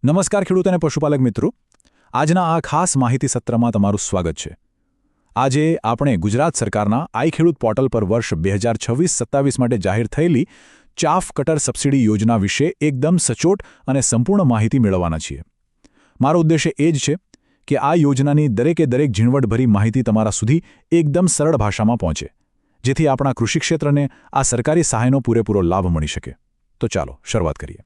નમસ્કાર ખેડૂત અને પશુપાલક મિત્રો, આજના આ ખાસ માહિતી સત્રમાં તમારું સ્વાગત છે। આજે આપણે ગુજરાત સરકારના આઈ ખેડૂત પોર્ટલ પર વર્ષ 2026-27 માટે જાહેર થયેલી ચાફ કટર સબસિડી યોજના વિશે એકદમ સચોટ અને સંપૂર્ણ માહિતી મેળવવાના છીએ। મારો ઉદ્દેશ્ય એ જ છે કે આ યોજનાની દરેકે દરેક ઝીણવટભરી માહિતી તમારા સુધી એકદમ સરળ ભાષામાં પહોંચે, જેથી આપણા કૃષિ ક્ષેત્રને આ સરકારી સહાયનો પૂરેપૂરો લાભ મળી શકે। તો ચાલો શરૂઆત કરીએ।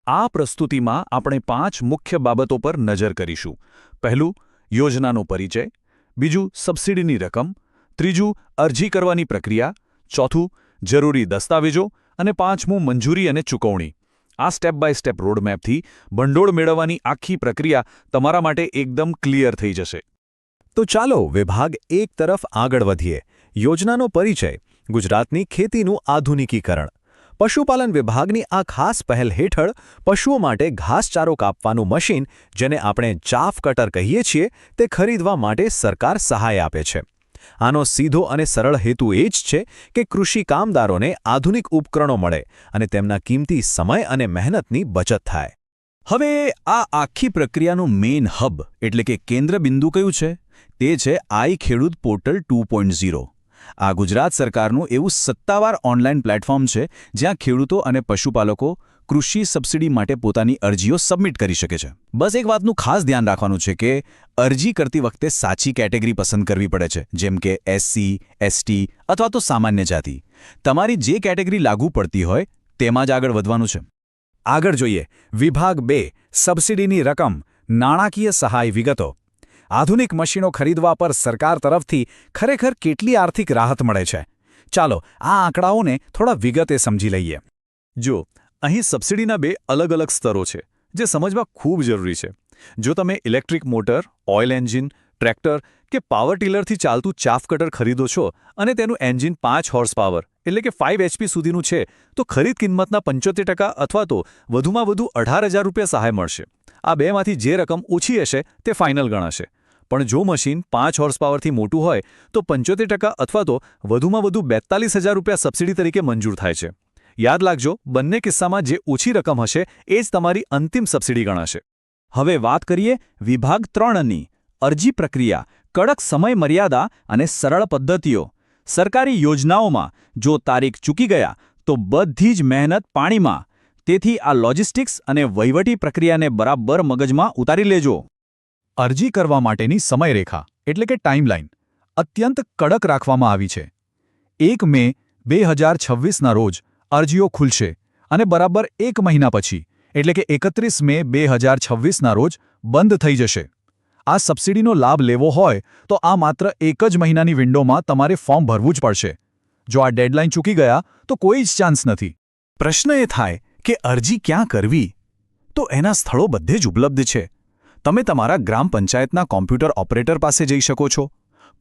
આ પ્રસ્તુતિમાં આપણે 5 મુખ્ય બાબતો પર નજર કરીશું। પહેલું, યોજનાનો પરિચય; બીજું, સબસિડીની રકમ; ત્રીજું, અરજી કરવાની પ્રક્રિયા; ચોથું, જરૂરી દસ્તાવેજો; અને પાંચમું, મંજૂરી અને ચૂકવણી। આ સ્ટેપ બાય સ્ટેપ રોડમેપથી ભંડોળ મેળવવાની આખી પ્રક્રિયા તમારા માટે એકદમ ક્લિયર થઈ જશે। તો ચાલો વિભાગ 1 તરફ આગળ વધીએ। યોજનાનો પરિચય, ગુજરાતની ખેતીનું આધુનિકીકરણ। પશુપાલન વિભાગની આ ખાસ પહેલ હેઠળ પશુઓ માટે ઘાસચારો કાપવાનું મશીન, જેને આપણે ચાફ કટર કહીએ છીએ, તે ખરીદવા માટે સરકાર સહાય આપે છે। આનો સીધો અને સરળ હેતુ એ જ છે કે કૃષિ કામદારોને આધુનિક ઉપકરણો મળે અને તેમના કિંમતી સમય અને મહેનતની બચત થાય। હવે આ આખી પ્રક્રિયાનું મેઇન હબ એટલે કે કેન્દ્રબિંદુ કયું છે? તે છે આઈ ખેડૂત પોર્ટલ 2.0। આ ગુજરાત સરકારનું એવું સત્તાવાર ઓનલાઈન પ્લેટફોર્મ છે જ્યાં ખેડૂતો અને પશુપાલકો કૃષિ સબસિડી માટે પોતાની અરજીઓ સબમિટ કરી શકે છે। બસ એક વાતનું ખાસ ધ્યાન રાખવાનું છે કે અરજી કરતી વખતે સાચી કેટેગરી પસંદ કરવી પડે છે, જેમ કે SC, ST અથવા તો સામાન્ય જાતિ। તમારી જે કેટેગરી લાગુ પડતી હોય તેમાં જ આગળ વધવાનું છે। આગળ જોઈએ વિભાગ 2, સબસિડીની રકમ, નાણાકીય સહાય વિગતો। આધુનિક મશીનો ખરીદવા પર સરકાર તરફથી ખરેખર કેટલી આર્થિક રાહત મળે છે? ચાલો આ આંકડાઓને થોડા વિગતે સમજી લઈએ। જો અહીં સબસિડીના 2 અલગ અલગ સ્તરો છે જે સમજવા ખૂબ જરૂરી છે। જો તમે electric motor, oil engine, tractor કે પાવર ટીલરથી ચાલતું ચાફ કટર ખરીદો છો અને તેનું એન્જિન 5 હોર્સ પાવર એટલે કે 5 HP સુધીનું છે, તો ખરીદ કિંમતના 75% અથવા તો વધુમાં વધુ 18,000 રૂપિયા સહાય મળશે। આ બેમાંથી જે રકમ ઓછી હશે તે ફાઇનલ ગણાશે। પણ જો મશીન 5 હોર્સ પાવરથી મોટું હોય તો 75% અથવા તો વધુમાં વધુ 42,000 રૂપિયા સબસિડી તરીકે મંજૂર થાય છે। યાદ રાખજો, બંને કિસ્સામાં જે ઓછી રકમ હશે એ જ તમારી અંતિમ સબસિડી ગણાશે। હવે વાત કરીએ વિભાગ 3ની, અરજી પ્રક્રિયા, કડક સમય મર્યાદા અને સરળ પદ્ધતિઓ। સરકારી યોજનાઓમાં જો તારીખ ચૂકી ગયા તો બધી જ મહેનત પાણીમાં। તેથી આ લોજિસ્ટિક્સ અને વહીવટી પ્રક્રિયાને બરાબર મગજમાં ઉતારી લેજો। અરજી કરવા માટેની સમયરેખા એટલે કે ટાઈમલાઈન અત્યંત કડક રાખવામાં આવી છે। 1 મે 2026ના રોજ અરજીઓ ખુલશે અને બરાબર 1 મહિના પછી એટલે કે 31 મે 2026ના રોજ બંધ થઈ જશે। આ સબસિડીનો લાભ લેવો હોય તો આ માત્ર 1 જ મહિનાની વિન્ડોમાં તમારે ફોર્મ ભરવું જ પડશે। જો આ ડેડલાઇન ચૂકી ગયા તો કોઈ જ ચાન્સ નથી। પ્રશ્ન એ થાય કે અરજી ક્યાં કરવી? તો એના સ્થળો બધે જ ઉપલબ્ધ છે। તમે તમારા ગ્રામ પંચાયતના કોમ્પ્યુટર ઓપરેટર પાસે જઈ શકો છો,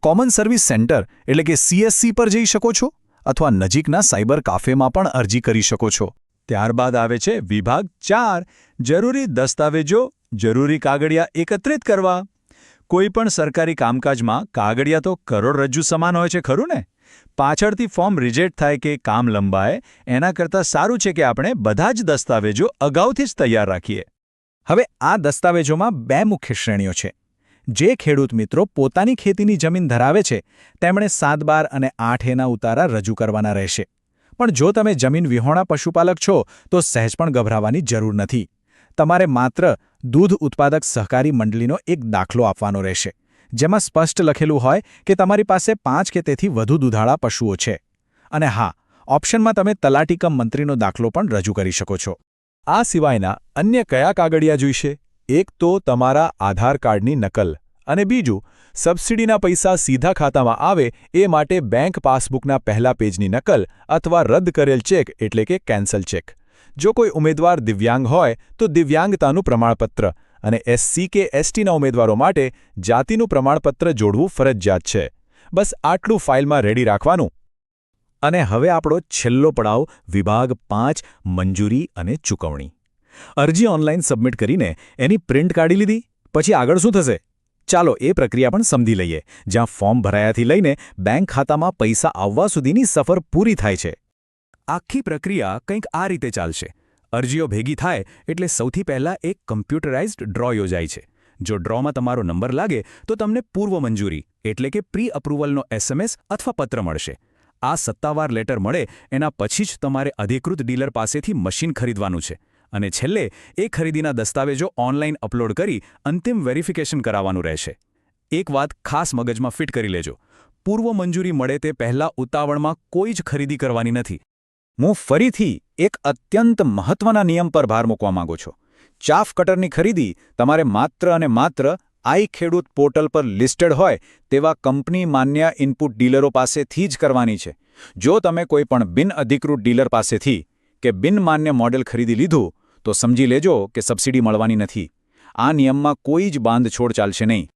કોમન સર્વિસ સેન્ટર એટલે કે CSC પર જઈ શકો છો, અથવા નજીકના સાયબર કાફેમાં પણ અરજી કરી શકો છો। ત્યારબાદ આવે છે વિભાગ 4, જરૂરી દસ્તાવેજો, જરૂરી કાગળિયા એકત્રિત કરવા। કોઈ પણ સરકારી કામકાજમાં કાગળિયા તો કરોડરજ્જુ સમાન હોય છે, ખરું ને? પાછળથી ફોર્મ રિજેક્ટ થાય કે કામ લંબાય એના કરતાં સારું છે કે આપણે બધા જ દસ્તાવેજો અગાઉથી જ તૈયાર રાખીએ। હવે આ દસ્તાવેજોમાં 2 મુખ્ય શ્રેણીઓ છે। જે ખેડૂત મિત્રો પોતાની ખેતીની જમીન ધરાવે છે તેમણે 7/12 અને 8Aના ઉતારા રજૂ કરવાના રહેશે। પણ જો તમે જમીન વિહોણા પશુપાલક છો તો સહેજ પણ ગભરાવાની જરૂર નથી। તમારે માત્ર દૂધ ઉત્પાદક સહકારી મંડળીનો એક દાખલો આપવાનો રહેશે, જેમાં સ્પષ્ટ લખેલું હોય કે તમારી પાસે 5 કે તેથી વધુ દૂધાળા પશુઓ છે। અને હા, ઓપ્શનમાં તમે તલાટી કમ મંત્રીનો દાખલો પણ રજૂ કરી શકો છો। આ સિવાયના અન્ય કયા કાગળિયા જોઈશે? એક તો તમારા આધાર કાર્ડની નકલ અને બીજું સબસિડીના પૈસા સીધા ખાતામાં આવે એ માટે બેંક પાસબુકના પહેલા પેજની નકલ અથવા રદ કરેલ ચેક એટલે કે કેન્સલ ચેક। જો કોઈ ઉમેદવાર દિવ્યાંગ હોય તો દિવ્યાંગતાનું પ્રમાણપત્ર અને SC કે STના ઉમેદવારો માટે જાતિનું પ્રમાણપત્ર જોડવું ફરજિયાત છે। બસ આટલું ફાઇલમાં રેડી રાખવાનું। અને હવે આપણો છેલ્લો પડાવ વિભાગ 5, મંજૂરી અને ચૂકવણી। અરજી ઓનલાઈન સબમિટ કરીને એની પ્રિન્ટ કાઢી લીધી, પછી આગળ શું થશે? ચાલો એ પ્રક્રિયા પણ સમજી લઈએ, જ્યાં ફોર્મ ભરાયાથી લઈને બેંક ખાતામાં પૈસા આવવા સુધીની સફર પૂરી થાય છે. આખી પ્રક્રિયા કંઈક આ રીતે ચાલશે. અરજીઓ ભેગી થાય એટલે સૌથી પહેલાં એક કમ્પ્યુટરાઇઝ્ડ ડ્રો યોજાય છે. જો ડ્રોમાં તમારો નંબર લાગે તો તમને પૂર્વ મંજૂરી એટલે કે પ્રી અપ્રુવલનો SMS અથવા પત્ર મળશે. આ સત્તાવાર લેટર મળે એના પછી જ તમારે અધિકૃત ડીલર પાસેથી મશીન ખરીદવાનું છે અને છેલ્લે એ ખરીદીના દસ્તાવેજો ઓનલાઈન અપલોડ કરી અંતિમ વેરિફિકેશન કરાવવાનું રહેશે. એક વાત ખાસ મગજમાં ફિટ કરી લેજો. પૂર્વ મંજૂરી મળે તે પહેલાં ઉતાવળમાં કોઈ જ ખરીદી કરવાની નથી. હું ફરીથી એક અત્યંત મહત્વના નિયમ પર ભાર મૂકવા માંગુ છું. ચાફ કટરની ખરીદી તમારે માત્ર અને માત્ર આઈ ખેડૂત પોર્ટલ પર લિસ્ટેડ હોય તેવા કંપની માન્ય ઇનપુટ ડીલરો પાસેથી જ કરવાની છે. જો તમે કોઈ પણ બિનઅધિકૃત ડીલર પાસેથી કે બિનમાન્ય મોડેલ ખરીદી લીધું તો સમજી લેજો કે સબસિડી મળવાની નથી. આ નિયમમાં કોઈ જ બાંધછોડ ચાલશે નહીં.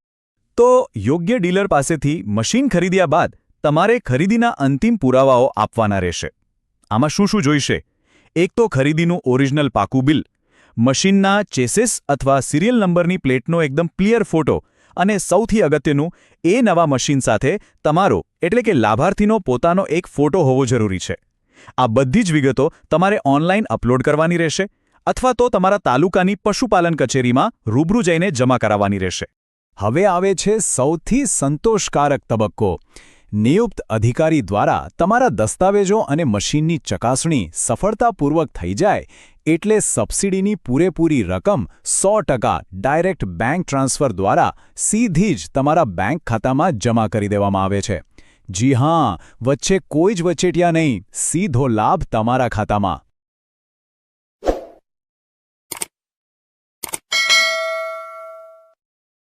તો યોગ્ય ડીલર પાસેથી મશીન ખરીદ્યા બાદ તમારે ખરીદીના અંતિમ પુરાવાઓ આપવાના રહેશે. આમાં શું શું જોઈશે? એક તો ખરીદીનું ઓરિજિનલ પાકું બિલ, મશીનના ચેસિસ અથવા સિરિયલ નંબરની પ્લેટનો એકદમ ક્લિયર ફોટો અને સૌથી અગત્યનું એ નવા મશીન સાથે તમારો એટલે કે લાભાર્થીનો પોતાનો એક ફોટો હોવો જરૂરી છે. આ બધી જ વિગતો તમારે ઓનલાઈન અપલોડ કરવાની રહેશે અથવા તો તમારા તાલુકાની પશુપાલન કચેરીમાં રૂબરૂ જઈને જમા કરાવવાની રહેશે. હવે આવે છે સૌથી સંતોષકારક તબક્કો. નિયુક્ત અધિકારી દ્વારા તમારા દસ્તાવેજો અને મશીનની ચકાસણી સફળતાપૂર્વક થઈ જાય એટલે સબસિડીની પૂરેપૂરી રકમ 100% ડાયરેક્ટ બેંક ટ્રાન્સફર દ્વારા સીધી જ તમારા બેંક ખાતામાં જમા કરી દેવામાં આવે છે. જી હાં, વચ્ચે કોઈ જ વચેટિયા નહીં, સીધો લાભ તમારા ખાતામાં.